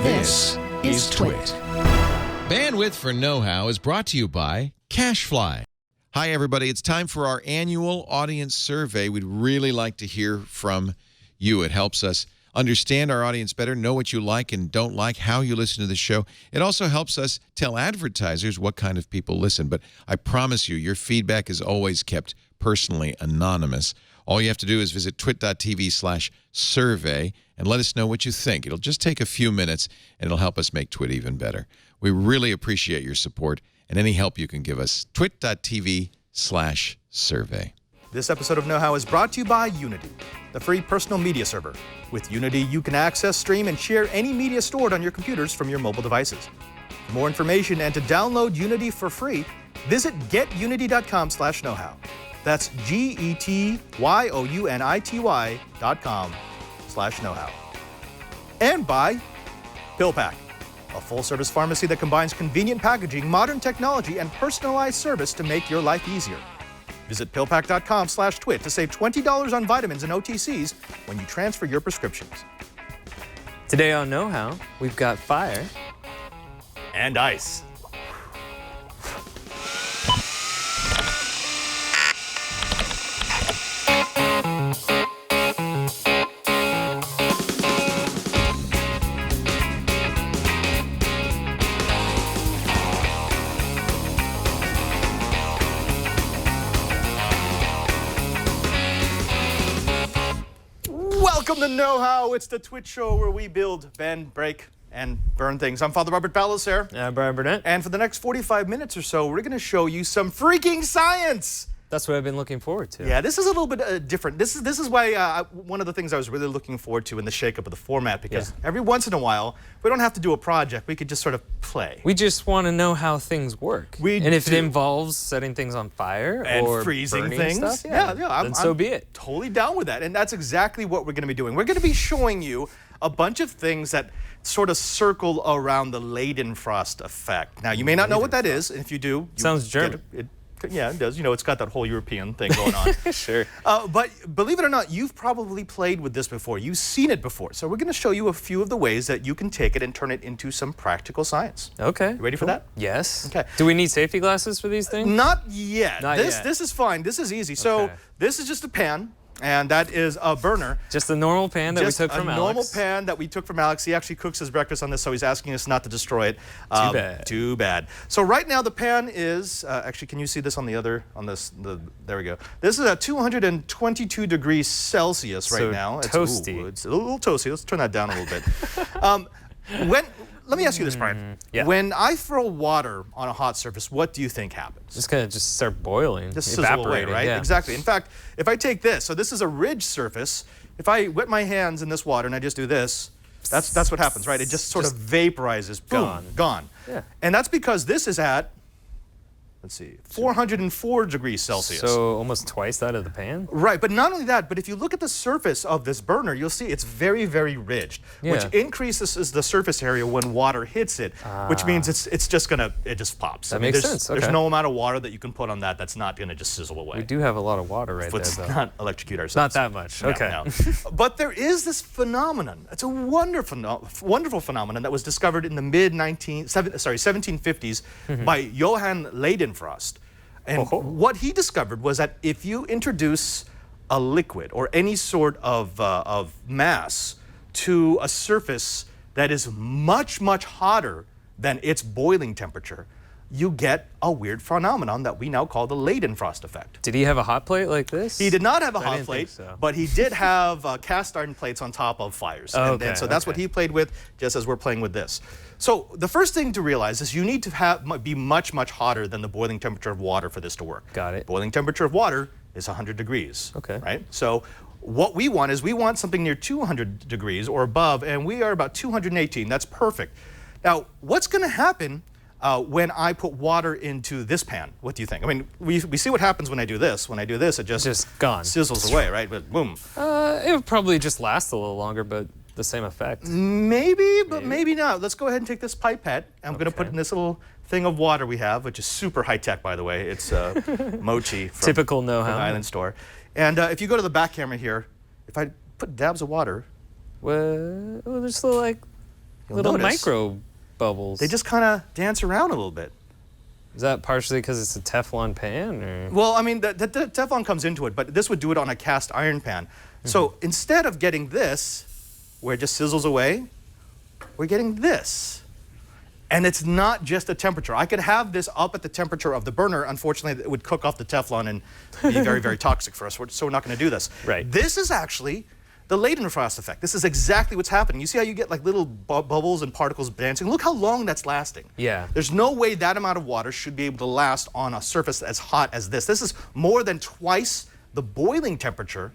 This is Twit. Bandwidth for Know-How is brought to you by CashFly. Hi, everybody. It's time for our annual audience survey. We'd really like to hear from you. It helps us understand our audience better, know what you like and don't like, how you listen to the show. It also helps us tell advertisers what kind of people listen. But I promise you, your feedback is always kept personally anonymous. All you have to do is visit twit.tv/survey and let us know what you think. It'll just take a few minutes, and it'll help us make Twit even better. We really appreciate your support and any help you can give us. twit.tv/survey. This episode of Know-How is brought to you by Unity, the free personal media server. With Unity, you can access, stream, and share any media stored on your computers from your mobile devices. For more information and to download Unity for free, visit getunity.com/knowhow. That's GETYOUNITY.com/knowhow. And by PillPack, a full-service pharmacy that combines convenient packaging, modern technology, and personalized service to make your life easier. Visit pillpack.com/twit to save $20 on vitamins and OTCs when you transfer your prescriptions. Today on Know-How, we've got fire and ice. Welcome to Know-How. It's the Twitch show where we build, bend, break, and burn things. I'm Father Robert Ballecer. and Bryan Burnett. And for the next 45 minutes or so, we're going to show you some freaking science. That's what I've been looking forward to. Yeah, this is a little bit different. This is why one of the things I was really looking forward to in the shakeup of the format, because every once in a while, we don't have to do a project. We could just sort of play. We just want to know how things work. And if it involves setting things on fire and or freezing burning things, stuff, then so be it. Totally down with that. And that's exactly what we're going to be doing. We're going to be showing you a bunch of things that sort of circle around the Leidenfrost Effect. Now, you may not know what that is. If you do, sounds German. Yeah, it does. You know, it's got that whole European thing going on. Sure. But believe it or not, you've probably played with this before. You've seen it before. So we're going to show you a few of the ways that you can take it and turn it into some practical science. Okay. You ready for that? Yes. Okay. Do we need safety glasses for these things? Not yet. Not yet. This is fine. This is easy. So this is just a pan. And that is a burner. Just a normal pan that we took from Alex. Just a normal pan that we took from Alex. He actually cooks his breakfast on this, so he's asking us not to destroy it. Too bad. Too bad. So right now the pan is, actually, can you see this on the other, there we go. This is at 222 degrees Celsius right now. Toasty. It's a little toasty. Let's turn that down a little bit. Let me ask you this, Brian. Yeah. When I throw water on a hot surface, what do you think happens? It's going to just start boiling, just sizzle away, right? Yeah. Exactly. In fact, if I take this, so this is a ridge surface. If I wet my hands in this water and I just do this, that's what happens, right? It just sort of vaporizes. Boom, gone. Yeah. And that's because this is at, let's see, 404 degrees Celsius. So almost twice that of the pan? Right, but not only that, but if you look at the surface of this burner, you'll see it's very, very ridged, which increases the surface area when water hits it, which means it just pops. That makes sense. There's no amount of water that you can put on that's not going to just sizzle away. We do have a lot of water right there, though. Let's not electrocute ourselves. Not that much. Okay. No. But there is this phenomenon. It's a wonderful phenomenon that was discovered in the mid-1750s by Johann Leidenfrost. And what he discovered was that if you introduce a liquid or any sort of mass to a surface that is much, much hotter than its boiling temperature, you get a weird phenomenon that we now call the Leidenfrost Effect. Did he have a hot plate like this? He did not have a hot plate, so. But he did have cast iron plates on top of fires. And so that's what he played with, just as we're playing with this. So the first thing to realize is you need to be much, much hotter than the boiling temperature of water for this to work. Got it. Boiling temperature of water is 100 degrees. Okay. Right? So what we want is we want something near 200 degrees or above, and we are about 218. That's perfect. Now, what's going to happen when I put water into this pan? What do you think? I mean, we see what happens when I do this. When I do this, it just gone. Sizzles away, right? But boom. It would probably just last a little longer, but the same effect. Maybe, but maybe not. Let's go ahead and take this pipette. I'm going to put in this little thing of water we have, which is super high tech, by the way. It's mochi from typical know-how Island Store. And if you go to the back camera here, if I put dabs of water, well, just a little like little notice micro bubbles. they just kind of dance around a little bit. Is that partially because it's a Teflon pan, or? Well, I mean, the Teflon comes into it, but this would do it on a cast iron pan. So instead of getting this, where it just sizzles away, we're getting this. And it's not just a temperature. I could have this up at the temperature of the burner. Unfortunately, it would cook off the Teflon and be very, very toxic for us, so we're not going to do this. Right. This is actually the Leidenfrost effect. This is exactly what's happening. You see how you get like little bubbles and particles dancing? Look how long that's lasting. Yeah. There's no way that amount of water should be able to last on a surface as hot as this. This is more than twice the boiling temperature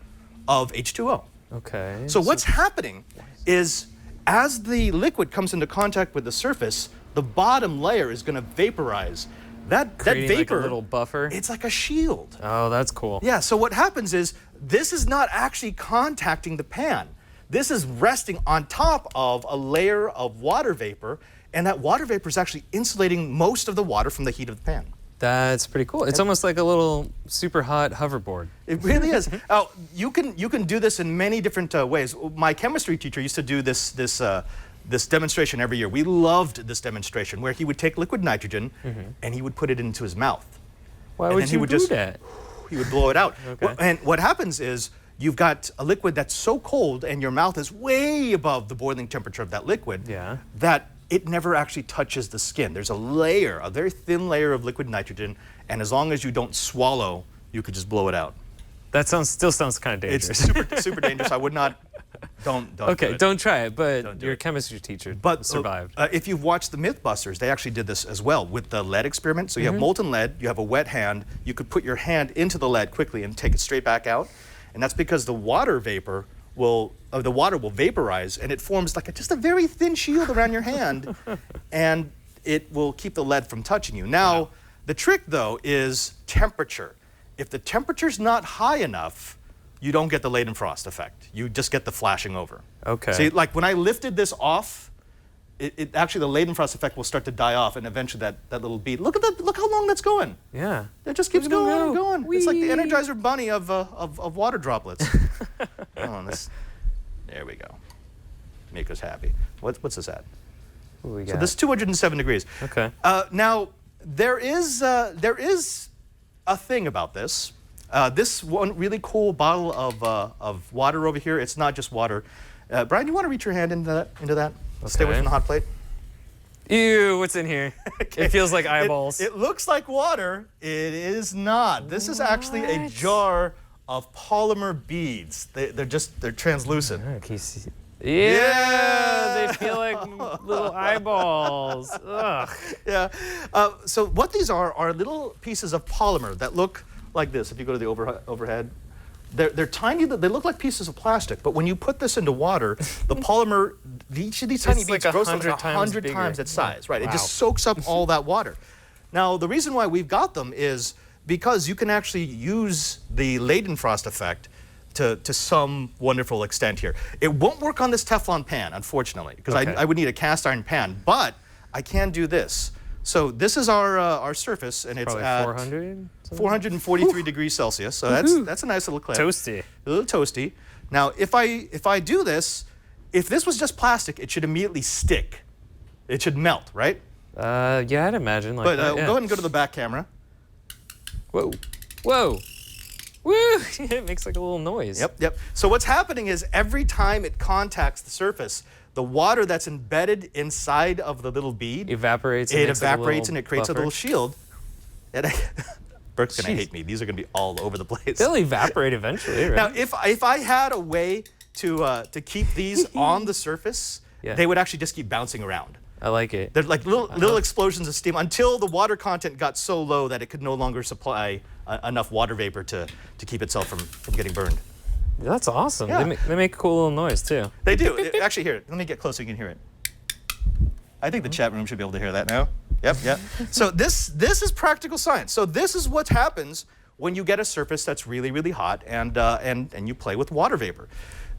of H2O. Okay. So what's happening is as the liquid comes into contact with the surface, the bottom layer is going to vaporize. That vapor, like a little buffer. it's like a shield. Oh, that's cool. Yeah, so what happens is this is not actually contacting the pan. This is resting on top of a layer of water vapor, and that water vapor is actually insulating most of the water from the heat of the pan. That's pretty cool. It's almost like a little super hot hoverboard. It really is. You can do this in many different ways. My chemistry teacher used to do this demonstration every year. We loved this demonstration where he would take liquid nitrogen and he would put it into his mouth. Why And would then you he would do just- that? He would blow it out. Okay. And what happens is you've got a liquid that's so cold and your mouth is way above the boiling temperature of that liquid Yeah. that it never actually touches the skin. There's a layer, a very thin layer of liquid nitrogen, and as long as you don't swallow, you could just blow it out. That still sounds kind of dangerous. It's super, super dangerous. I would not, don't Okay, do it. don't try it, but Don't do your it. chemistry teacher But survived. if you've watched the Mythbusters, they actually did this as well with the lead experiment. So you Mm-hmm. have molten lead, you have a wet hand, you could put your hand into the lead quickly and take it straight back out. And that's because the water vapor will vaporize and it forms like just a very thin shield around your hand and it will keep the lead from touching you. Now, the trick though is temperature. If the temperature's not high enough, you don't get the Leidenfrost effect. You just get the flashing over. Okay. See, like when I lifted this off, it actually the Leidenfrost effect will start to die off, and eventually that little bead. Look at that! Look how long that's going. Yeah. It just keeps Look at going them and go. going. It's like the Whee! Energizer Bunny of water droplets. There we go. Make us happy. What's this at? What do we got? So this is 207 degrees. Okay. Now there is a thing about this. This one really cool bottle of water over here. It's not just water. Brian, you want to reach your hand into that? Stay away Okay. from the hot plate. Ew, what's in here? Okay. It feels like eyeballs. It looks like water. It is not. This is actually a What? jar of polymer beads. They're translucent. Oh, can you see? Yeah, they feel like little eyeballs. Ugh. Yeah. So what these are little pieces of polymer that look like this. If you go to the overhead, they're tiny. They look like pieces of plastic. But when you put this into water, the polymer, each of these tiny It's like beads grows like 100 times 100 bigger. times its size. Right. It Wow. just soaks up all that water. Now the reason why we've got them is because you can actually use the Leidenfrost effect to some wonderful extent here. It won't work on this Teflon pan, unfortunately, because Okay. I would need a cast iron pan. But I can do this. So this is our surface, and it's Probably at 400? 443 degrees Celsius. So that's a nice little clip. Toasty. A little toasty. Now, if I do this, if this was just plastic, it should immediately stick. It should melt, right? Yeah, I'd imagine like But that. go Yeah. ahead and go to the back camera. Whoa. Whoa. Woo! It makes like a little noise. Yep. So what's happening is every time it contacts the surface, the water that's embedded inside of the little bead, Evaporates. it makes like a evaporates and little it creates a buffer. little shield. And Burke's gonna Jeez. hate me. These are gonna be all over the place. They'll evaporate eventually, right? Now, if I had a way to keep these on the surface, Yeah. they would actually just keep bouncing around. I like it. They're like little explosions of steam until the water content got so low that it could no longer supply enough water vapor to keep itself from getting burned. That's awesome. Yeah. They make a cool little noise too. They do. Actually, here, let me get closer so you can hear it. I think the chat room should be able to hear that now. Yep. So this is practical science. So this is what happens when you get a surface that's really, really hot and you play with water vapor.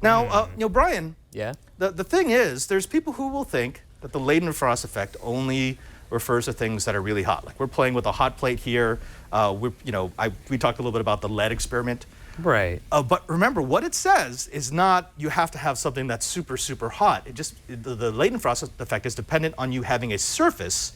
Now, Brian, Yeah. the thing is, there's people who will think that the Leidenfrost effect only refers to things that are really hot. Like we're playing with a hot plate here. We talked a little bit about the lead experiment. Right. But remember, what it says is not you have to have something that's super, super hot. The Leidenfrost effect is dependent on you having a surface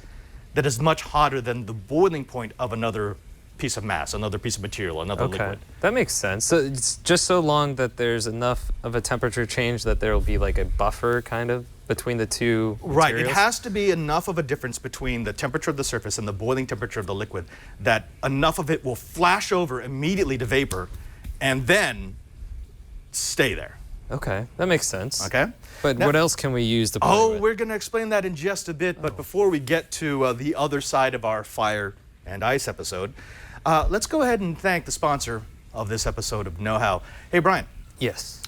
that is much hotter than the boiling point of another piece of mass, another piece of material, another liquid. That makes sense. So it's just so long that there's enough of a temperature change that there will be like a buffer kind of between the two Right, materials? it has to be enough of a difference between the temperature of the surface and the boiling temperature of the liquid that enough of it will flash over immediately to vapor and then stay there. Okay, that makes sense. Okay? But Now, what else can we use the Oh, with? we're going to explain that in just a bit, but before we get to the other side of our fire and ice episode, let's go ahead and thank the sponsor of this episode of Know How. Hey, Brian, Yes,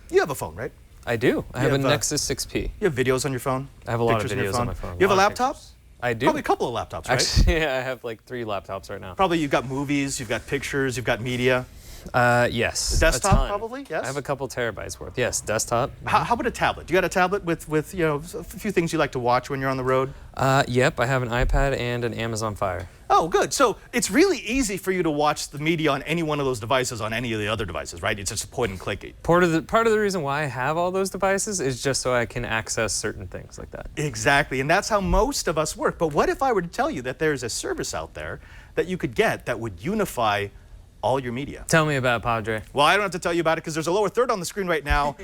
you have a phone, right? I do. I have a have, Nexus 6P. You have videos on your phone? I have a lot of Pictures on your videos on my phone. You have a lot of laptop? pictures. I do. Probably a couple of laptops, right? Actually, yeah, I have like 3 laptops right now. Probably you've got movies, you've got pictures, you've got media. Yes. A desktop, a ton. probably? Yes? I have a couple terabytes worth. Yes, desktop. How about a tablet? You got a tablet with you know a few things you like to watch when you're on the road? Yep, I have an iPad and an Amazon Fire. Oh, good. So it's really easy for you to watch the media on any one of those devices, on any of the other devices, right? It's just a point and click. Part of the reason why I have all those devices is just so I can access certain things like that. Exactly, and that's how most of us work. But what if I were to tell you that there's a service out there that you could get that would unify all your media? Tell me about it, Padre. Well, I don't have to tell you about it because there's a lower third on the screen right now.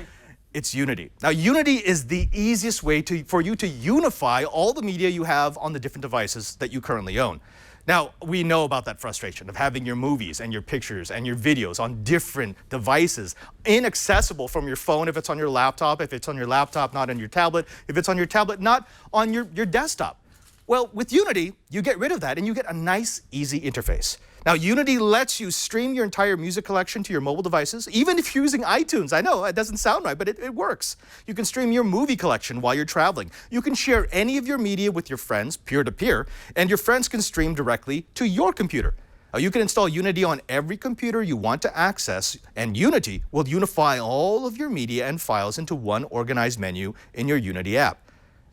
It's Unity. Now, Unity is the easiest way for you to unify all the media you have on the different devices that you currently own. Now, we know about that frustration of having your movies and your pictures and your videos on different devices, inaccessible from your phone if it's on your laptop, if it's on your laptop, not on your tablet, if it's on your tablet, not on your desktop. Well, with Unity, you get rid of that and you get a nice, easy interface. Now, Unity lets you stream your entire music collection to your mobile devices, even if you're using iTunes. I know, it doesn't sound right, but it works. You can stream your movie collection while you're traveling. You can share any of your media with your friends, peer-to-peer, and your friends can stream directly to your computer. Now, you can install Unity on every computer you want to access, and Unity will unify all of your media and files into one organized menu in your Unity app.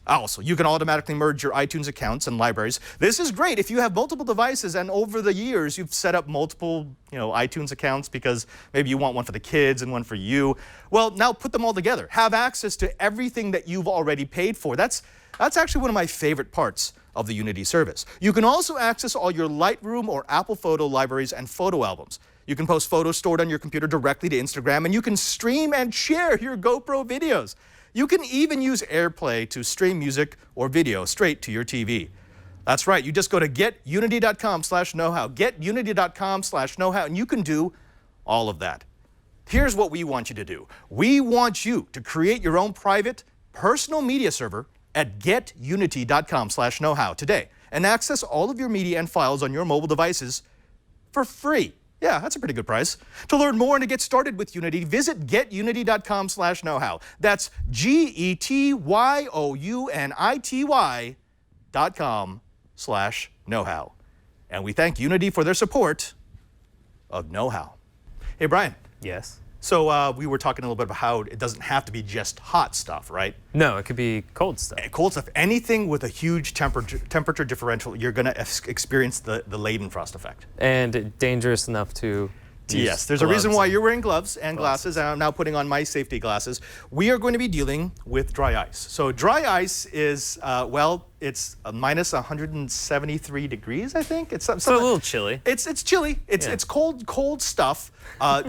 Also, you can automatically merge your iTunes accounts and libraries. This is great if you have multiple devices and over the years you've set up multiple, iTunes accounts because maybe you want one for the kids and one for you. Well, now put them all together. Have access to everything that you've already paid for. That's actually one of my favorite parts of the Unity service. You can also access all your Lightroom or Apple Photo libraries and photo albums. You can post photos stored on your computer directly to Instagram, and you can stream and share your GoPro videos. You can even use AirPlay to stream music or video straight to your TV. That's right, you just go to getunity.com/knowhow, getunity.com/knowhow, and you can do all of that. Here's what we want you to do. We want you to create your own private, personal media server at getunity.com/knowhow today and access all of your media and files on your mobile devices for free. Yeah, that's a pretty good price. To learn more and to get started with Unity, visit getunity.com/knowhow. That's getyunity.com/knowhow. And we thank Unity for their support of Know How. Hey, Brian. Yes. So we were talking a little bit about how it doesn't have to be just hot stuff, right? No, it could be cold stuff. Cold stuff. Anything with a huge temperature differential, you're going to experience the Leidenfrost effect. And dangerous enough to Yes, there's a reason why you're wearing gloves and glasses, and I'm now putting on my safety glasses. We are going to be dealing with dry ice. So dry ice is, it's minus 173 degrees, I think. It's a little chilly. It's chilly. It's cold stuff.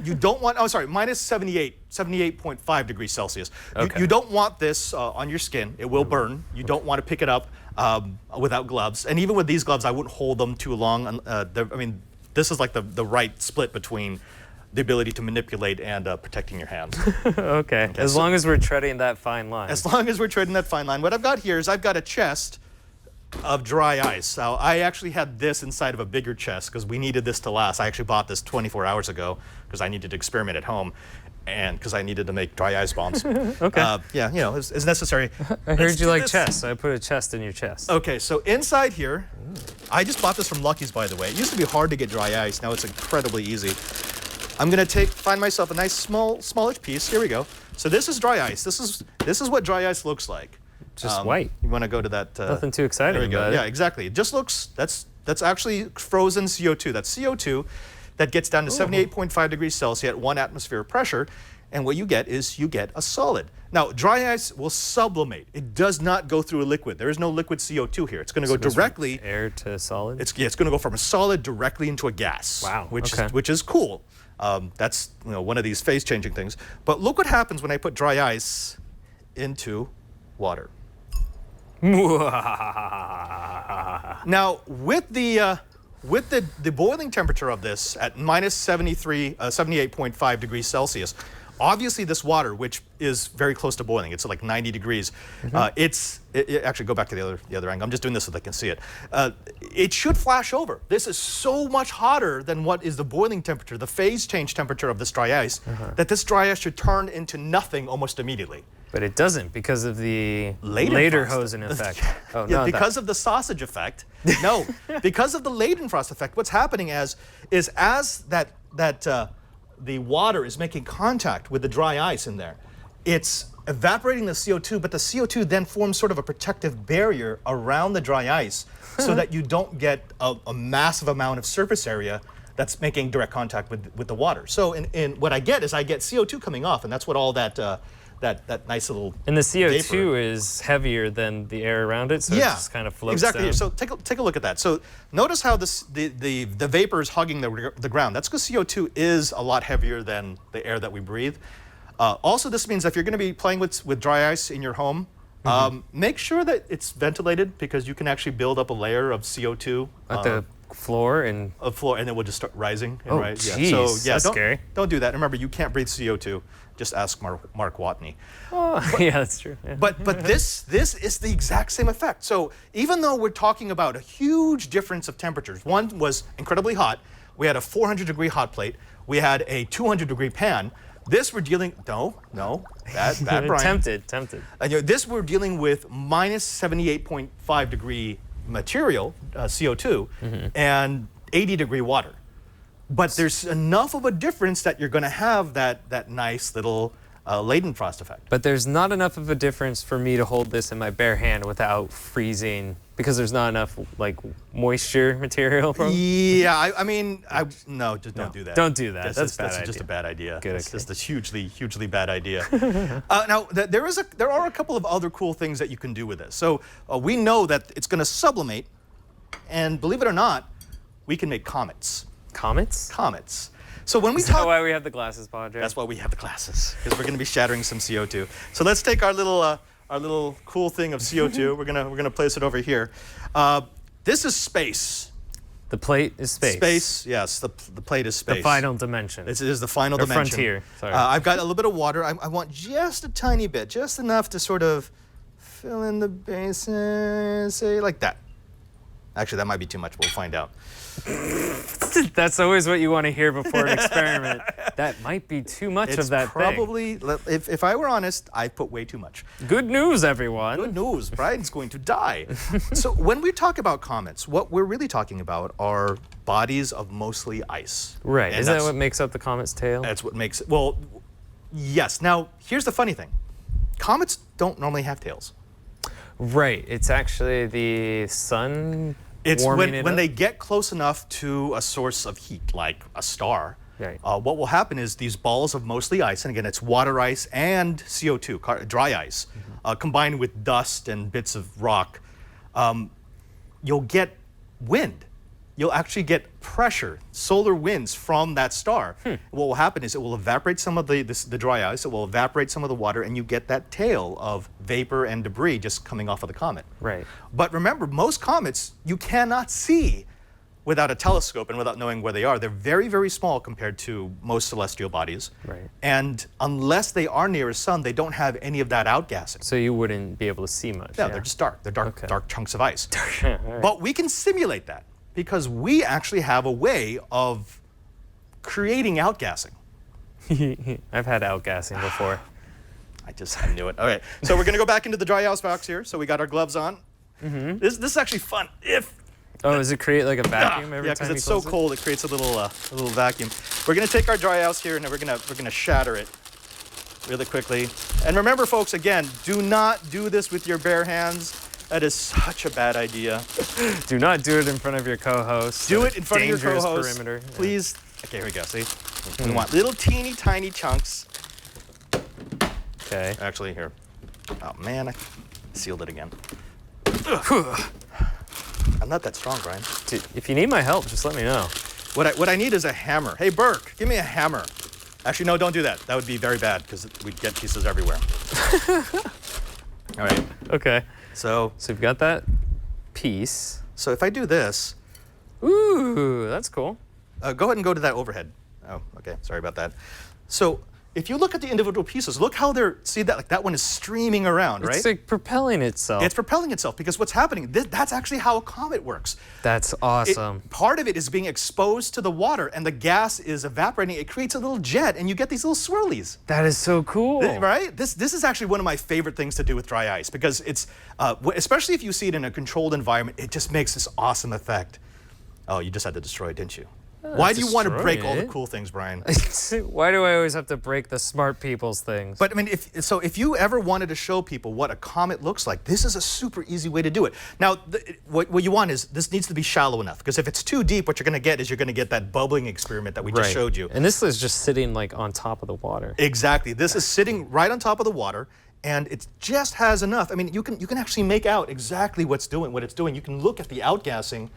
You don't want, minus 78.5 degrees Celsius. Okay. You don't want this on your skin. It will burn. You don't want to pick it up without gloves. And even with these gloves, I wouldn't hold them too long. This is like the right split between the ability to manipulate and protecting your hands. Okay. As long as we're treading that fine line. As long as we're treading that fine line. What I've got here is I've got a chest of dry ice. Now, I actually had this inside of a bigger chest because we needed this to last. I actually bought this 24 hours ago because I needed to experiment at home and because I needed to make dry ice bombs. Okay. It's necessary. I heard you like chest, so I put a chest in your chest. Okay, so inside here, I just bought this from Lucky's, by the way. It used to be hard to get dry ice. Now it's incredibly easy. I'm gonna find myself a nice smallish piece. Here we go. So this is dry ice. This is what dry ice looks like. Just white. You want to go to that? Nothing too exciting. There we go. About Yeah, it. exactly. It just looks. That's actually frozen CO2. That's CO2 that gets down to 78.5 degrees Celsius at 1 atmosphere of pressure. And what you get is you get a solid. Now, dry ice will sublimate. It does not go through a liquid. There is no liquid CO2 here. It's going to go directly air to solid. It's going to go from a solid directly into a gas. Wow. Which is cool. That's one of these phase-changing things. But look what happens when I put dry ice into water. Now, with the boiling temperature of this at minus 78.5 degrees Celsius, obviously this water, which is very close to boiling, it's like 90 degrees. Actually, go back to the other angle. I'm just doing this so they can see it. It should flash over. This is so much hotter than what is the boiling temperature, the phase change temperature of this dry ice, that this dry ice should turn into nothing almost immediately. But it doesn't because of the Leidenfrost Effect. Oh, yeah, no, because of the sausage effect. No, because of the Leidenfrost effect. What's happening is as the water is making contact with the dry ice in there, it's evaporating the CO2, but the CO2 then forms sort of a protective barrier around the dry ice so that you don't get a massive amount of surface area that's making direct contact with the water. So in what I get is I get CO2 coming off, and that's what all that nice little And the CO2 vapor is heavier than the air around it, so it just kind of floats exactly. down. So take a look at that. So notice how the vapor is hugging the ground. That's because CO2 is a lot heavier than the air that we breathe. Also, this means if you're going to be playing with dry ice in your home, make sure that it's ventilated, because you can actually build up a layer of CO2 at the floor, and then it will just start rising. Oh, right? jeez, So that's scary. Don't do that. Remember, you can't breathe CO2. Just ask Mark Watney. Yeah, that's true. Yeah. But this is the exact same effect. So even though we're talking about a huge difference of temperatures, one was incredibly hot. We had a 400-degree hot plate. We had a 200-degree pan. This we're dealing bad Brian. Tempted. This we're dealing with minus 78.5 degree material, CO2, and 80-degree water. But there's enough of a difference that you're going to have that nice little Leidenfrost effect. But there's not enough of a difference for me to hold this in my bare hand without freezing, because there's not enough moisture material. Yeah, I mean, no, just don't do that. Don't do that. That's just a bad idea. Good, It's okay. just a hugely bad idea. Now, there are a couple of other cool things that you can do with this. So we know that it's going to sublimate, and believe it or not, we can make comets. Comets? Comets. So when we Is that why we have the glasses, Padre? That's why we have the glasses, because we're going to be shattering some CO2. So let's take our little cool thing of CO2. We're gonna place it over here. This is space. The plate is space. Space, yes. The plate is space. The final dimension. This is the final or dimension. Frontier. Sorry. I've got a little bit of water. I want just a tiny bit, just enough to sort of fill in the basin, say like that. Actually, that might be too much. We'll find out. That's always what you want to hear before an experiment. That might be too much of that probably, thing. if I were honest, I put way too much. Good news, everyone. Good news. Brian's going to die. So when we talk about comets, what we're really talking about are bodies of mostly ice. Right. And Is that what makes up the comet's tail? That's what makes it. Well, yes. Now, here's the funny thing. Comets don't normally have tails. Right. It's actually the sun warming it when up? they get close enough to a source of heat, like a star. Right. What will happen is these balls of mostly ice, and again, it's water ice and CO2, dry ice, combined with dust and bits of rock, you'll get wind. You'll actually get pressure, solar winds from that star. What will happen is it will evaporate some of the dry ice, it will evaporate some of the water, and you get that tail of vapor and debris just coming off of the comet. Right. But remember, most comets you cannot see without a telescope and without knowing where they are. They're very, very small compared to most celestial bodies. Right. And unless they are near a sun, they don't have any of that outgassing. So you wouldn't be able to see much. Yeah, they're just dark. They're dark chunks of ice. All right. But we can simulate that because we actually have a way of creating outgassing. I've had outgassing before. I knew it. All right, so we're gonna go back into the dry ice box here. So we got our gloves on. This is actually fun. Oh, does it create like a vacuum every yeah, time because you it's so close it? cold, it creates a little vacuum. We're gonna take our dry ice here, and we're gonna shatter it really quickly. And remember, folks, again, do not do this with your bare hands. That is such a bad idea. Do not do it in front of your co-host. Do it in front of your Dangerous co-host. perimeter. Please Okay, here we go. See? We want little teeny tiny chunks. Okay. Actually, here. Oh man, I sealed it again. I'm not that strong, Brian. Dude, if you need my help, just let me know. What I need is a hammer. Hey, Burke, give me a hammer. Actually, no, don't do that. That would be very bad because we'd get pieces everywhere. All right. Okay. So we've got that piece. So if I do this. Ooh, that's cool. Go ahead and go to that overhead. Oh, okay. Sorry about that. So if you look at the individual pieces, look how see that, like that one is streaming around, right? It's like propelling itself. It's propelling itself because what's happening, that's actually how a comet works. That's awesome. Part of it is being exposed to the water and the gas is evaporating. It creates a little jet and you get these little swirlies. That is so cool. Right? This is actually one of my favorite things to do with dry ice because it's, especially if you see it in a controlled environment, it just makes this awesome effect. Oh, you just had to destroy it, didn't you? Why do you want to break all the cool things, Brian? Why do I always have to break the smart people's things? But I mean, if you ever wanted to show people what a comet looks like, this is a super easy way to do it. Now, what you want is this needs to be shallow enough because if it's too deep, what you're going to get is you're going to get that bubbling experiment that we just showed you. And this is just sitting like on top of the water. Exactly. This is sitting right on top of the water, and it just has enough. I mean, you can actually make out exactly what it's doing. You can look at the outgassing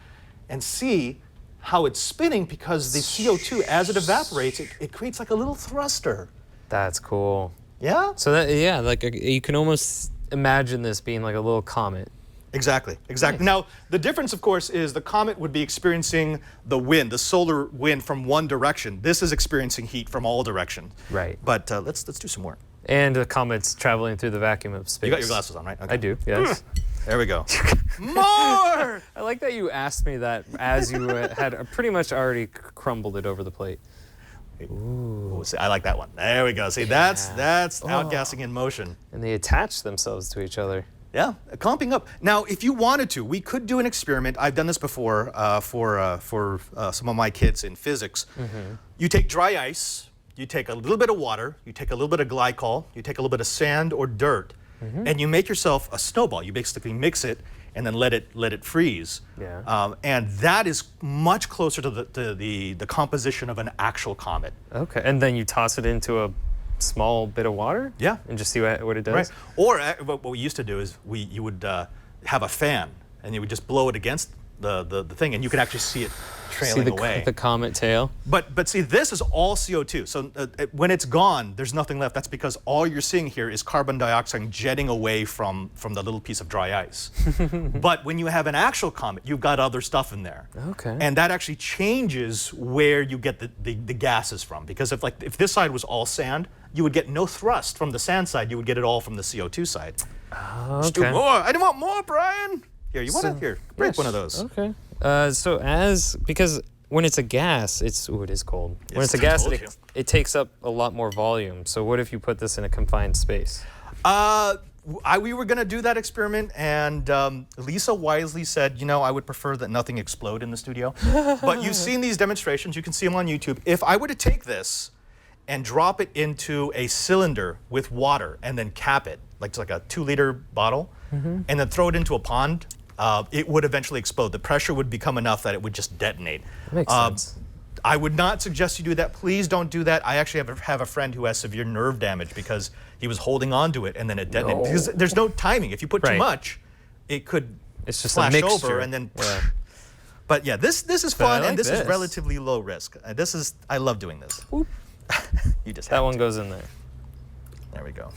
and see how it's spinning because the CO2, as it evaporates, it creates like a little thruster. That's cool. Yeah? So that, yeah, like you can almost imagine this being like a little comet. Exactly. Nice. Now, the difference, of course, is the comet would be experiencing the wind, the solar wind from one direction. This is experiencing heat from all directions. Right. But let's do some more. And the comet's traveling through the vacuum of space. You got your glasses on, right? Okay. I do, yes. There we go. More! I like that you asked me that as you had pretty much already crumbled it over the plate. Ooh. See, I like that one. There we go. See, that's outgassing in motion. And they attach themselves to each other. Yeah, clumping up. Now, if you wanted to, we could do an experiment. I've done this before for some of my kids in physics. Mm-hmm. You take dry ice, you take a little bit of water, you take a little bit of glycol, you take a little bit of sand or dirt, and you make yourself a snowball. You basically mix it and then let it freeze. Yeah. And that is much closer to the composition of an actual comet. Okay. And then you toss it into a small bit of water? Yeah. And just see what it does? Right. Or what we used to do is you would have a fan and you would just blow it against the thing and you could actually see it trailing away. The comet tail. But see, this is all CO2. So when it's gone, there's nothing left. That's because all you're seeing here is carbon dioxide jetting away from the little piece of dry ice. But when you have an actual comet, you've got other stuff in there. Okay. And that actually changes where you get the gases from. Because if this side was all sand, you would get no thrust from the sand side. You would get it all from the CO2 side. Oh, okay. Let's do more. I don't want more, Brian. Here, you want to? Here, break one of those. Okay. Because when it's a gas, it is cold. Yes, when it's a gas, it takes up a lot more volume. So what if you put this in a confined space? We were going to do that experiment, and Lisa wisely said, I would prefer that nothing explode in the studio. But you've seen these demonstrations. You can see them on YouTube. If I were to take this and drop it into a cylinder with water and then cap it, like a 2-liter bottle, and then throw it into a pond, it would eventually explode. The pressure would become enough that it would just detonate. That makes sense. I would not suggest you do that. Please don't do that. I actually have a friend who has severe nerve damage because he was holding on to it and then it detonated. Because there's no timing. If you put too much, it could flash over and then. Yeah. But yeah, this is fun and this is relatively low risk. I love doing this. You just that one goes in there. There we go.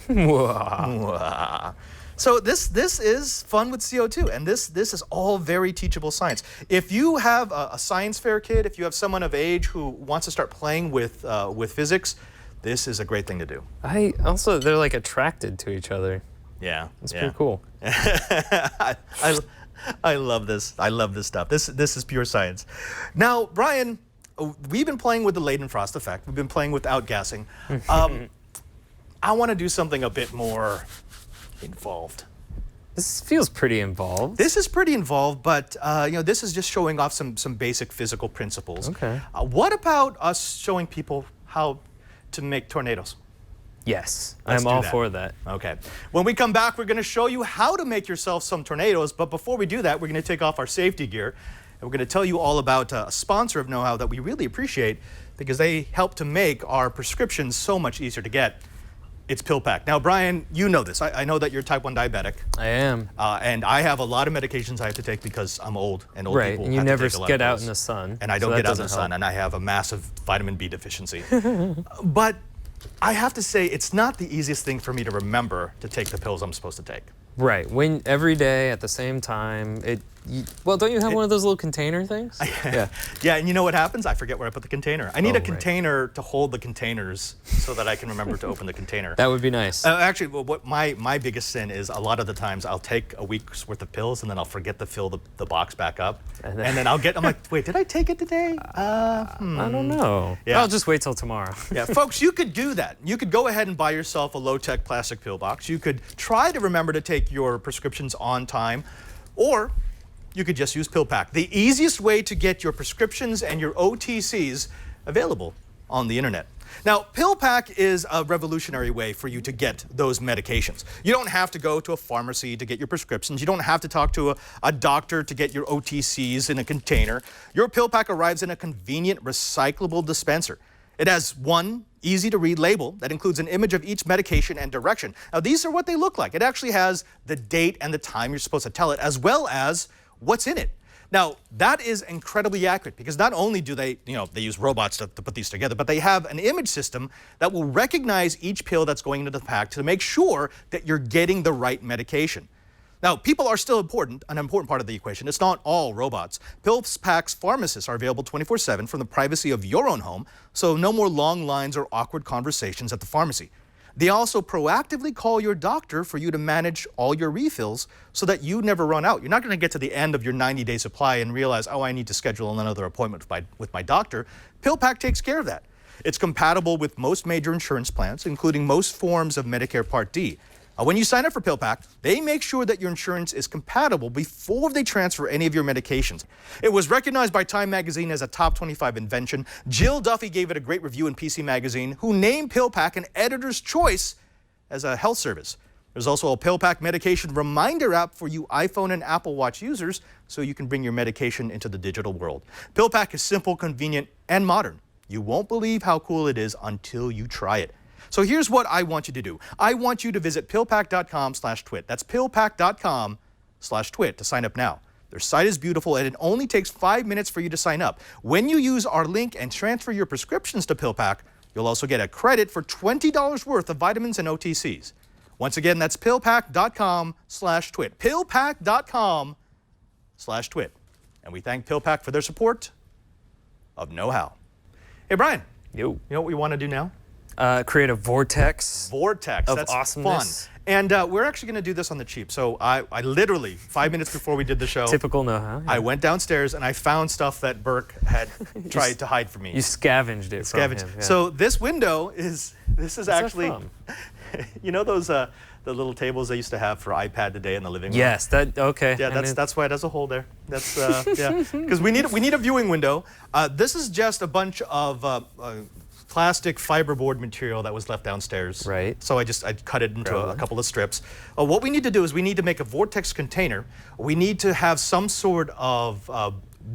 So this is fun with CO2, and this is all very teachable science. If you have a science fair kid, if you have someone of age who wants to start playing with physics, this is a great thing to do. They're like attracted to each other. Yeah, it's pretty cool. I love this. I love this stuff. This is pure science. Now, Brian, we've been playing with the Leidenfrost Effect. We've been playing with outgassing. I want to do something a bit more involved. This feels pretty involved. This is pretty involved, but this is just showing off some basic physical principles. Okay. What about us showing people how to make tornadoes? Yes, I'm all for that. Okay. When we come back, we're going to show you how to make yourself some tornadoes, but before we do that, we're going to take off our safety gear. And we're going to tell you all about a sponsor of Know How that we really appreciate because they help to make our prescriptions so much easier to get. It's PillPack. Now, Brian, you know this. I know that you're type 1 diabetic. I am. And I have a lot of medications I have to take because I'm old, and old Right, people and you have never to take a lot get of out pills. in the sun. And I don't get out in the sun, and I have a massive vitamin B deficiency. But I have to say, it's not the easiest thing for me to remember to take the pills I'm supposed to take. Right, when every day at the same time. Well, don't you have one of those little container things? Yeah. Yeah, and you know what happens? I forget where I put the container. I need a right. container to hold the containers so that I can remember to open the container. That would be nice. Actually, what my biggest sin is a lot of the times I'll take a week's worth of pills and then I'll forget to fill the box back up. And then I'm like, wait, did I take it today? I don't know. Yeah. I'll just wait till tomorrow. Yeah, folks, you could do that. You could go ahead and buy yourself a low-tech plastic pill box. You could try to remember to take your prescriptions on time, or you could just use PillPack, the easiest way to get your prescriptions and your OTCs available on the internet. Now, PillPack is a revolutionary way for you to get those medications. You don't have to go to a pharmacy to get your prescriptions. You don't have to talk to a doctor to get your OTCs in a container. Your PillPack arrives in a convenient, recyclable dispenser. It has one easy-to-read label that includes an image of each medication and direction. Now, these are what they look like. It actually has the date and the time you're supposed to tell it, as well as what's in it. Now, that is incredibly accurate because not only do they use robots to put these together, but they have an image system that will recognize each pill that's going into the pack to make sure that you're getting the right medication. Now, people are still an important part of the equation. It's not all robots. PillPack's pharmacists are available 24/7 from the privacy of your own home, so no more long lines or awkward conversations at the pharmacy. They also proactively call your doctor for you to manage all your refills so that you never run out. You're not going to get to the end of your 90-day supply and realize, oh, I need to schedule another appointment with my doctor. PillPack takes care of that. It's compatible with most major insurance plans, including most forms of Medicare Part D. When you sign up for PillPack, they make sure that your insurance is compatible before they transfer any of your medications. It was recognized by Time Magazine as a top 25 invention. Jill Duffy gave it a great review in PC Magazine, who named PillPack an editor's choice as a health service. There's also a PillPack medication reminder app for you iPhone and Apple Watch users, so you can bring your medication into the digital world. PillPack is simple, convenient, and modern. You won't believe how cool it is until you try it. So here's what I want you to do. I want you to visit pillpack.com/twit. That's pillpack.com/twit to sign up now. Their site is beautiful and it only takes 5 minutes for you to sign up. When you use our link and transfer your prescriptions to PillPack, you'll also get a credit for $20 worth of vitamins and OTCs. Once again, that's pillpack.com/twit. Pillpack.com/twit. And we thank PillPack for their support of Know How. Hey, Brian. Yo. You know what we want to do now? Create a vortex. Of that's fun. awesomeness. And we're actually going to do this on the cheap. So I literally, 5 minutes before we did the show, Typical Know-How. I went downstairs and I found stuff that Burke had tried to hide from me. You scavenged it from him. Yeah. So this window is, actually, from? you know those the little tables they used to have for iPad today in the living room? Yes, okay. Yeah, that's why it has a hole there. That's yeah, because we need a viewing window. This is just a bunch of plastic fiberboard material that was left downstairs. Right. So I cut it into a couple of strips. What we need to do is we need to make a vortex container. We need to have some sort of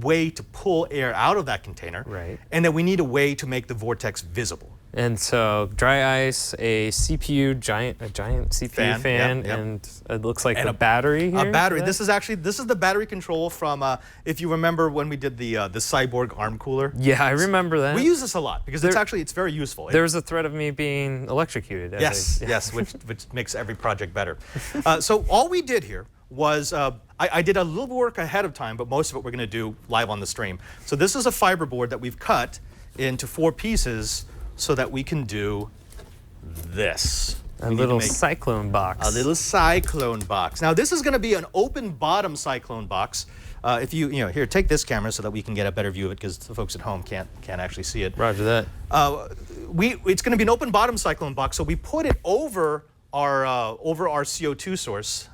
way to pull air out of that container. Right. And then we need a way to make the vortex visible. And so dry ice, a giant CPU fan, yep. and it looks like a battery here. A battery. This is the battery control from if you remember when we did the cyborg arm cooler. Yeah, I remember that. We use this a lot because it's very useful. There's a threat of me being electrocuted. Yes, which makes every project better. So all we did here was I did a little work ahead of time, but most of it we're going to do live on the stream. So this is a fiberboard that we've cut into 4 pieces so that we can do this. A little cyclone box. A little cyclone box. Now this is going to be an open bottom cyclone box. If here, take this camera so that we can get a better view of it because the folks at home can't actually see it. Roger that. It's going to be an open bottom cyclone box, so we put it over our CO2 source.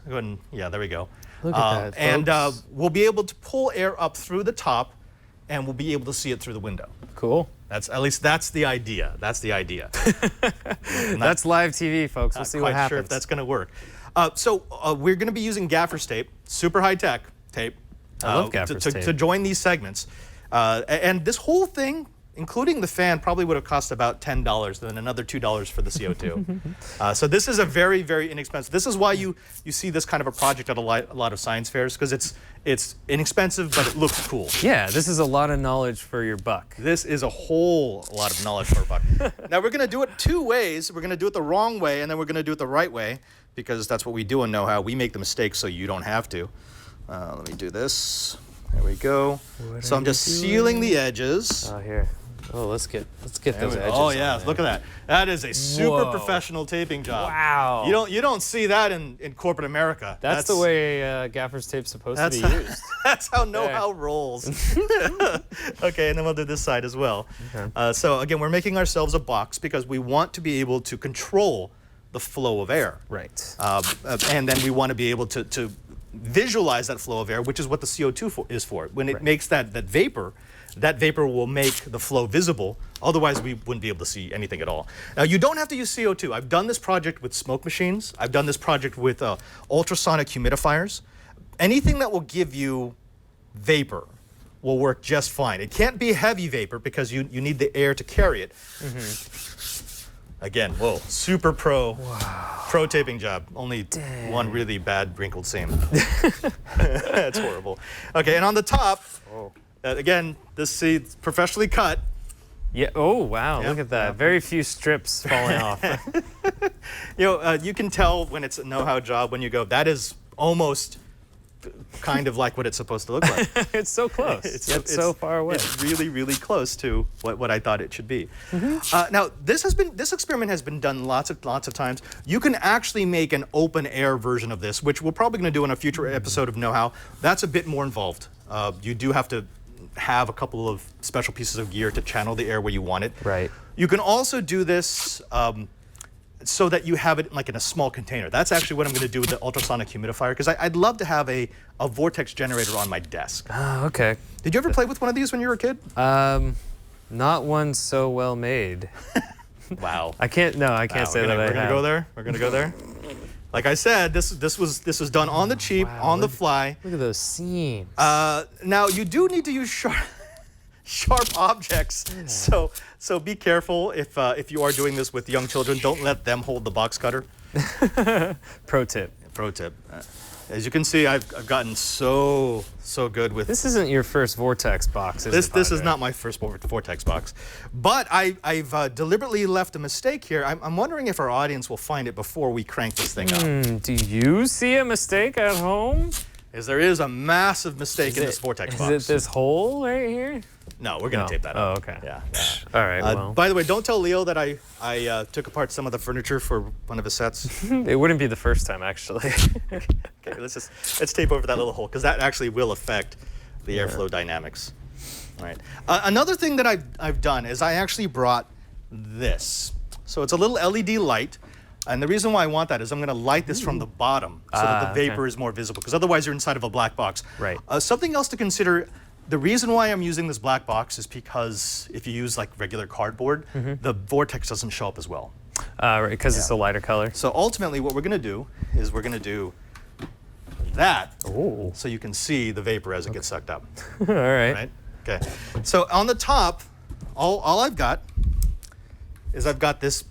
Yeah, there we go. Look at that, and we'll be able to pull air up through the top, and we'll be able to see it through the window. Cool. That's the idea. That's the idea. That's live TV, folks. We'll see what happens. Not quite sure if that's going to work. So we're going to be using gaffer's tape, super high-tech tape. I love gaffer's tape. to join these segments. And this whole thing, including the fan, probably would have cost about $10, then another $2 for the CO2. So this is a very, very inexpensive. This is why you see this kind of a project at a lot of science fairs, because it's inexpensive, but it looks cool. Yeah, this is a lot of knowledge for your buck. This is a whole lot of knowledge for a buck. Now we're going to do it two ways. We're going to do it the wrong way, and then we're going to do it the right way, because that's what we do in know-how. We make the mistakes so you don't have to. Let me do this. There we go. So I'm just sealing the edges. Oh, here. Oh, let's get those edges. Oh yeah, on look at that. That is a super professional taping job. Wow. You don't see that in corporate America. That's the way gaffer's tape's supposed to be used. That's how know-how rolls. Okay, and then we'll do this side as well. Okay. So again, we're making ourselves a box because we want to be able to control the flow of air. Right. And then we want to be able to visualize that flow of air, which is what the CO2 is for. When it makes that vapor will make the flow visible. Otherwise, we wouldn't be able to see anything at all. Now, you don't have to use CO2. I've done this project with smoke machines. I've done this project with ultrasonic humidifiers. Anything that will give you vapor will work just fine. It can't be heavy vapor because you need the air to carry it. Again, whoa, super pro taping job. Only one really bad wrinkled seam. That's horrible. Okay, and on the top, again, this seat's professionally cut. Yeah. Oh, wow. Yep. Look at that. Very few strips falling off. You can tell when it's a know-how job when you go, that is almost kind of like what it's supposed to look like. It's so close. It's so far away. It's really, really close to what I thought it should be. Now, this experiment has been done lots of times. You can actually make an open air version of this, which we're probably going to do in a future episode of Know-How. That's a bit more involved. You do have to have a couple of special pieces of gear to channel the air where you want it. Right. You can also do this so that you have it like in a small container. That's actually what I'm going to do with the ultrasonic humidifier, because I'd love to have a vortex generator on my desk. Oh, okay. Did you ever play with one of these when you were a kid? Not one so well made. Wow. I can't say that I have. We're going to go there. We're going to go there. Like I said, this was done on the cheap, on the fly. Look at those seams. Now you do need to use sharp objects, so be careful if you are doing this with young children. Don't let them hold the box cutter. Pro tip. Pro tip. As you can see, I've gotten so good with. This isn't your first vortex box, is it? This is not my first vortex box, but I've deliberately left a mistake here. I'm wondering if our audience will find it before we crank this thing up. Do you see a mistake at home? There is a massive mistake in this vortex box. Is it this hole right here? No, we're going to tape that up. Oh, okay. Yeah. All right, well. By the way, don't tell Leo that I took apart some of the furniture for one of his sets. It wouldn't be the first time, actually. Okay, let's tape over that little hole, because that actually will affect the airflow dynamics. All right. Another thing that I've done is I actually brought this. So it's a little LED light. And the reason why I want that is I'm going to light this from the bottom so that the vapor is more visible, because otherwise you're inside of a black box. Right. Something else to consider, the reason why I'm using this black box is because if you use like regular cardboard, the vortex doesn't show up as well. Right, because it's a lighter color. So ultimately what we're going to do is we're going to do that so you can see the vapor as it gets sucked up. All right. Right? Okay. So on the top, all I've got is I've got this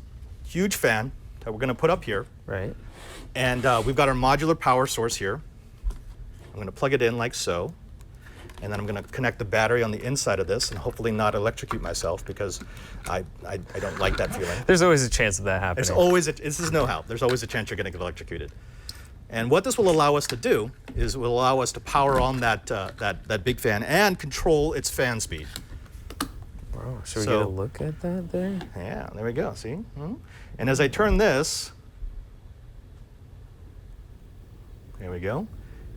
huge fan that we're going to put up here. Right. And we've got our modular power source here. I'm going to plug it in like so. And then I'm going to connect the battery on the inside of this and hopefully not electrocute myself, because I don't like that feeling. There's always a chance of that happening. This is know-how. There's always a chance you're going to get electrocuted. And what this will allow us to do is will allow us to power on that big fan and control its fan speed. Wow, should we get a look at that there? Yeah, there we go, see? And as I turn this, there we go.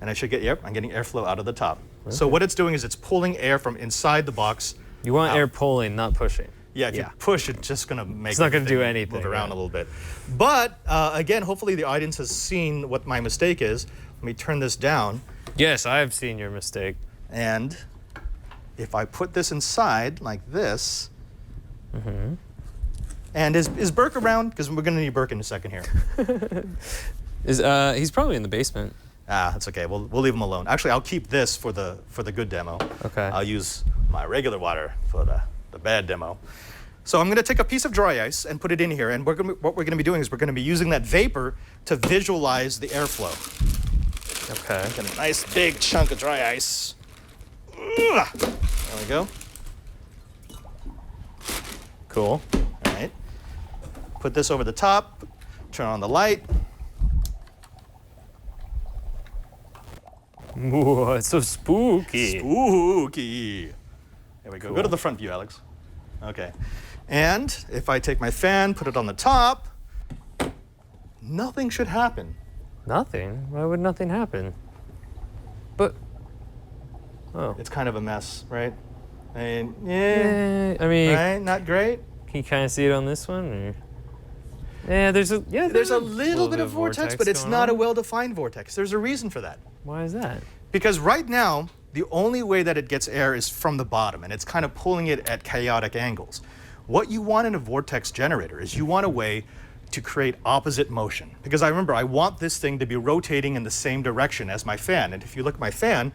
And I should get, I'm getting airflow out of the top. Okay. So what it's doing is it's pulling air from inside the box. You want out. air pulling, not pushing. Yeah, if you push, it's just going to make it's not going to do anything. Move around a little bit. But again, hopefully the audience has seen what my mistake is. Let me turn this down. Yes, I have seen your mistake. And if I put this inside like this, and is Burke around? Because we're going to need Burke in a second here. He's probably in the basement. That's okay. We'll leave them alone. Actually, I'll keep this for the good demo. Okay. I'll use my regular water for the bad demo. So I'm going to take a piece of dry ice and put it in here. And what we're going to be doing is we're going to be using that vapor to visualize the airflow. Okay. Get a nice big chunk of dry ice. There we go. Cool. All right. Put this over the top. Turn on the light. Ooh, it's so spooky. Spooky. There we go. Cool. Go to the front view, Alex. Okay. And if I take my fan, put it on the top, nothing should happen. Nothing? Why would nothing happen? But, oh. It's kind of a mess, right? I mean, I mean, right? Not great. can you kind of see it on this one? Or? Yeah, there's a little bit of vortex, but it's not a well-defined vortex. There's a reason for that. Why is that? Because right now, the only way that it gets air is from the bottom, and it's kind of pulling it at chaotic angles. What you want in a vortex generator is you want a way to create opposite motion. Because I want this thing to be rotating in the same direction as my fan. And if you look at my fan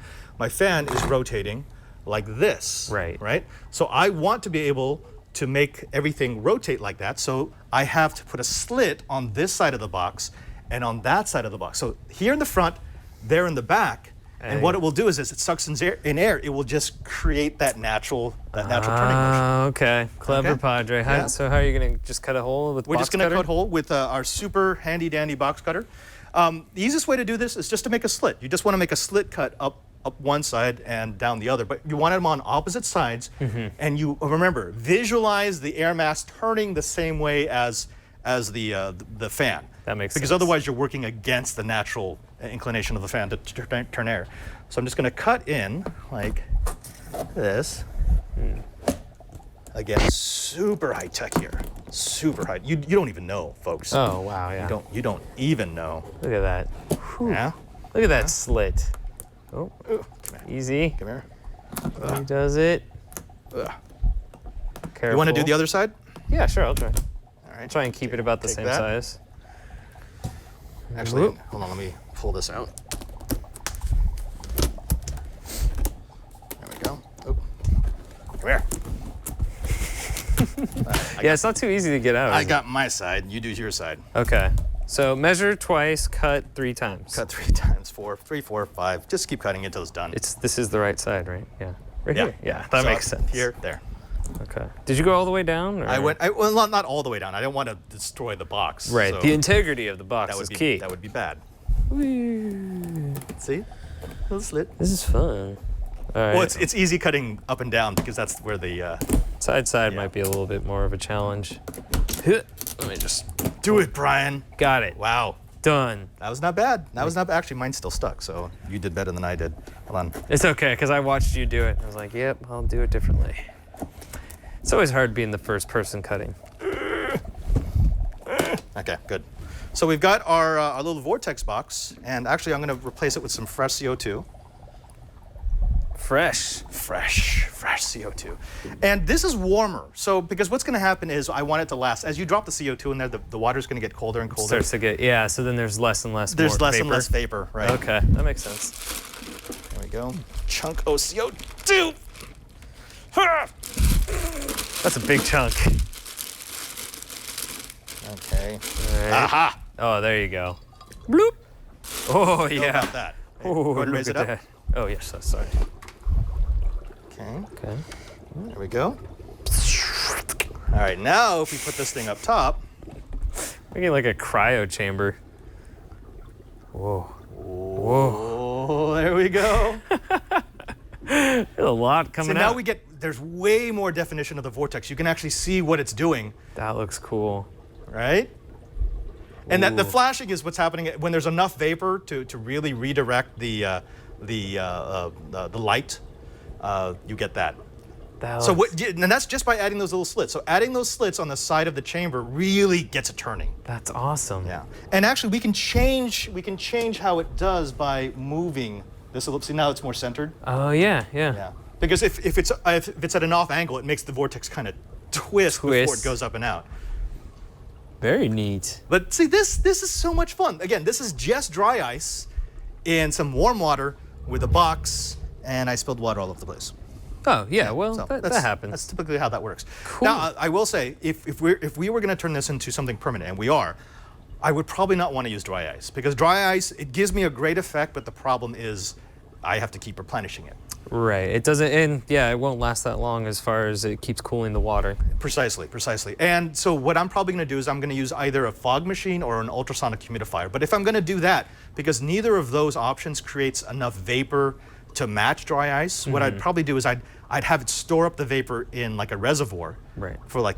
is rotating like this. Right. Right? So I want to be able to make everything rotate like that. So I have to put a slit on this side of the box and on that side of the box. So here in the front, there in the back. And what it will do is as it sucks in air, it will just create that natural turning motion. Okay. Clever, Okay. Padre. Yeah. So how are you going to just cut a hole with We're box just going to cutter? cut hole with our super handy dandy box cutter. The easiest way to do this is just to make a slit. You just want to make a slit cut up one side and down the other, but you want them on opposite sides. And you remember, visualize the air mass turning the same way as the fan. That makes because sense. otherwise you're working against the natural inclination of the fan to turn air. So I'm just going to cut in like this. Again, super high tech here. Super high. You don't even know, folks. Oh, wow, yeah. You don't even know. Look at that. Whew. Yeah. Look at that slit. Oh, Come here. easy. Come here. He does it. Ugh. Careful. You want to do the other side? Yeah, sure, I'll try. All right. Try and keep it about the Take same that. size. Actually, Whoop. hold on. Let me pull this out. There we go. Oh. Come here. Yeah, it's not too easy to get out. I is it? got my side. You do your side. Okay. So measure twice, cut 3 times. Cut 3 times, 4, 3, 4, 5. Just keep cutting until it's done. This is the right side, right? Yeah. Right Yeah. here. Yeah, that So makes sense. Here, there. Okay. Did you go all the way down? Or? Well, not all the way down. I don't want to destroy the box. Right. so The integrity of the box that would is be key. That would be bad. Whee. See? Little slit. This is fun. All right. Well, it's easy cutting up and down because that's where the Side yeah. might be a little bit more of a challenge. Let me just do it, Brian. got it. Wow. Done. That was not bad. That was not bad. Actually, mine's still stuck, so you did better than I did. Hold on. It's okay, because I watched you do it. I was like, yep, I'll do it differently. It's always hard being the first person cutting. Okay, good. So we've got our little vortex box, and actually I'm going to replace it with some fresh CO2. Fresh. Fresh CO2. And this is warmer. So, because what's going to happen is I want it to last. As you drop the CO2 in there, the water's going to get colder and colder. Starts to get, yeah, so then there's less and less There's more less vapor. and less vapor, right? Okay, that makes sense. There we go. Chunk of CO2. That's a big chunk. Okay. All right. Aha! Oh, there you go. Bloop. Oh, How yeah. about that? Okay, Oh, go ahead and look raise at it up. that. Oh, yes, sorry. Okay. Okay. There we go. All right, now if we put this thing up top. Making like a cryo chamber. Whoa. Whoa. Oh, there we go. There's a lot coming So out. now there's way more definition of the vortex. You can actually see what it's doing, That looks cool. right? And that the Ooh. flashing is what's happening when there's enough vapor to really redirect the light. You get that. That So looks- and that's just by adding those little slits. So adding those slits on the side of the chamber really gets it turning. That's awesome. Yeah. And actually we can change how it does by moving this a little. See, now it's more centered. Oh, yeah. Yeah. Because if it's at an off angle, it makes the vortex kind of twist before Twist. it goes up and out. Very neat. But see, this is so much fun. Again, this is just dry ice in some warm water with a box, and I spilled water all over the place. Oh, yeah, well, So that happens. That's typically how that works. Cool. Now, I will say, if we were going to turn this into something permanent, and we are, I would probably not want to use dry ice, because dry ice, it gives me a great effect, but the problem is I have to keep replenishing it. Right. It doesn't, and yeah, it won't last that long as far as it keeps cooling the water. Precisely. And so what I'm probably going to do is I'm going to use either a fog machine or an ultrasonic humidifier. But if I'm going to do that, because neither of those options creates enough vapor to match dry ice, what I'd probably do is I'd have it store up the vapor in like a reservoir for like,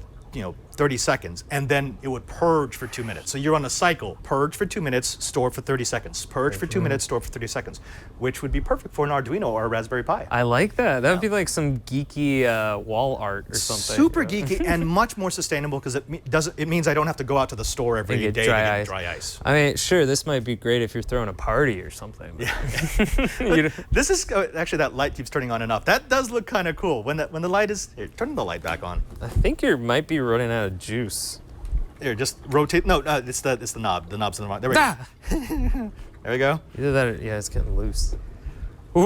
30 seconds, and then it would purge for 2 minutes. So you're on a cycle, purge for 2 minutes, store for 30 seconds, purge for 2 minutes, store for 30 secones, which would be perfect for an Arduino or a Raspberry Pi. I like that. That would be like some geeky wall art or something. Super geeky and much more sustainable, because it means I don't have to go out to the store every day to get dry ice. I mean, sure, this might be great if you're throwing a party or something. Yeah. This is actually, that light keeps turning on and off. That does look kind of cool. When the light is, here, turn the light back on. I think you might be running out of juice. Here, just rotate. No, it's the knob. The knob's in the wrong. There we go. There we go. Either that or, yeah, it's getting loose. There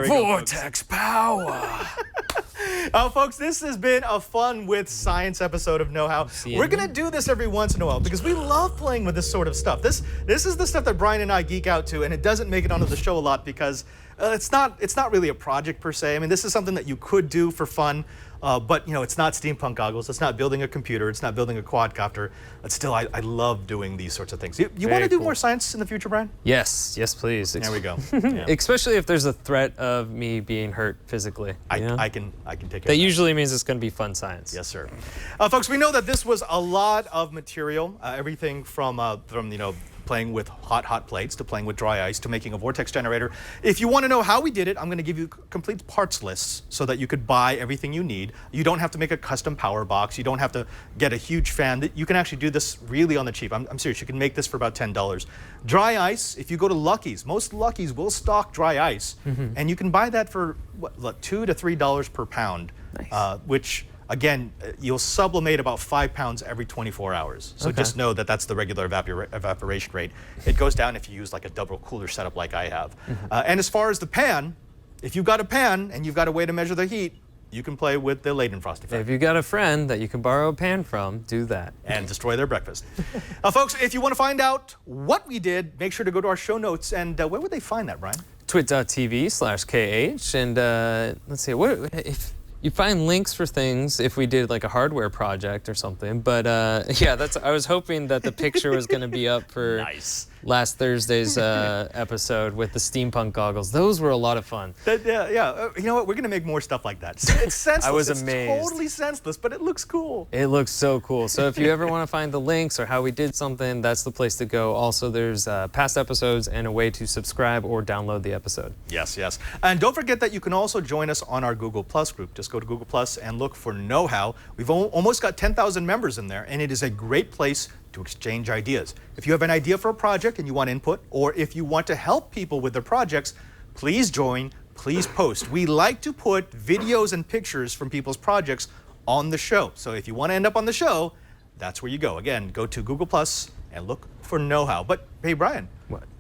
we go. Vortex power. Folks, this has been a fun with science episode of Know How. We're gonna do this every once in a while because we love playing with this sort of stuff. This is the stuff that Brian and I geek out to, and it doesn't make it onto the show a lot because it's not really a project per se. I mean, this is something that you could do for fun. But it's not steampunk goggles. It's not building a computer. It's not building a quadcopter. But still, I love doing these sorts of things. You want to do more science in the future, Brian? Yes, please. There we go. Especially if there's a threat of me being hurt physically. I can take care of that. That usually means it's going to be fun science. Yes, sir. Folks, we know that this was a lot of material. Everything from playing with hot plates to playing with dry ice to making a vortex generator. If you want to know how we did it, I'm going to give you complete parts lists so that you could buy everything you need. You don't have to make a custom power box. You don't have to get a huge fan. You can actually do this really on the cheap. I'm serious. You can make this for about $10. Dry ice, if you go to Lucky's, most Lucky's will stock dry ice, and you can buy that for $2 to $3 per pound, which, again, you'll sublimate about 5 pounds every 24 hours. So just know that that's the regular evaporation rate. It goes down if you use like a double cooler setup like I have. And as far as the pan, if you've got a pan and you've got a way to measure the heat, you can play with the Leidenfrost Effect. If you've got a friend that you can borrow a pan from, do that. And destroy their breakfast. Folks, if you want to find out what we did, make sure to go to our show notes. And where would they find that, Brian? twit.tv/KH. And let's see, if you find links for things if we did like a hardware project or something. But yeah, I was hoping that the picture was going to be up for last Thursday's episode with the steampunk goggles. Those were a lot of fun. You know what? We're going to make more stuff like that. It's senseless. I was amazed. It's totally senseless, but it looks cool. It looks so cool. So if you ever want to find the links or how we did something, that's the place to go. Also, there's past episodes and a way to subscribe or download the episode. Yes. And don't forget that you can also join us on our Google Plus group. Just go to Google Plus and look for Know How. We've almost got 10,000 members in there, and it is a great place to exchange ideas. If you have an idea for a project and you want input, or if you want to help people with their projects, please join, please post. We like to put videos and pictures from people's projects on the show. So if you want to end up on the show, that's where you go. Again, go to Google Plus and look for Know How. But hey, Brian,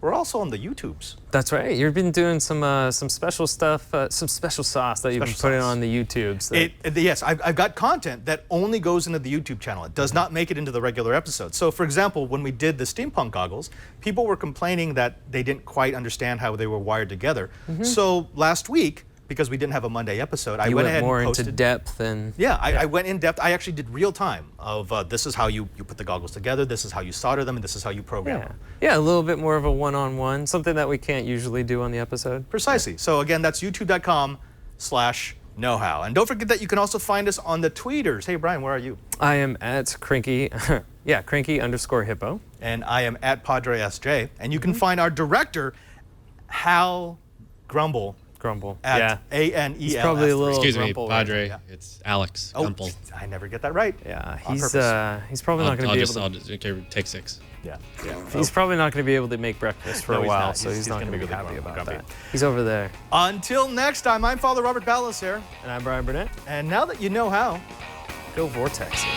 we're also on the YouTubes. That's right. You've been doing some special stuff, some special sauce that you've been putting on the YouTubes. Yes, I've got content that only goes into the YouTube channel. It does not make it into the regular episode. So, for example, when we did the steampunk goggles, people were complaining that they didn't quite understand how they were wired together. So last week, because we didn't have a Monday episode, I went ahead and posted. Into depth and. Yeah, I went in depth. I actually did real time of this is how you put the goggles together, this is how you solder them, and this is how you program them. Yeah, a little bit more of a one-on-one, something that we can't usually do on the episode. Precisely. Yeah. So again, that's youtube.com/knowhow. And don't forget that you can also find us on the tweeters. Hey, Brian, where are you? I am at Crinky, Crinky_hippo. And I am at Padre SJ. And you can find our director, Hal Grumble. At A-N-E-L. He's probably a little. Excuse me, Grumble, Padre. right? It's Alex Gumpel. I never get that right. Yeah, he's probably not going to be able to. I'll just take 6. Yeah. He's probably not going to be able to make breakfast for a while, so he's not going to be happy about that. He's over there. Until next time, I'm Father Robert Ballecer. And I'm Bryan Burnett. And now that you know how, go Vortex it.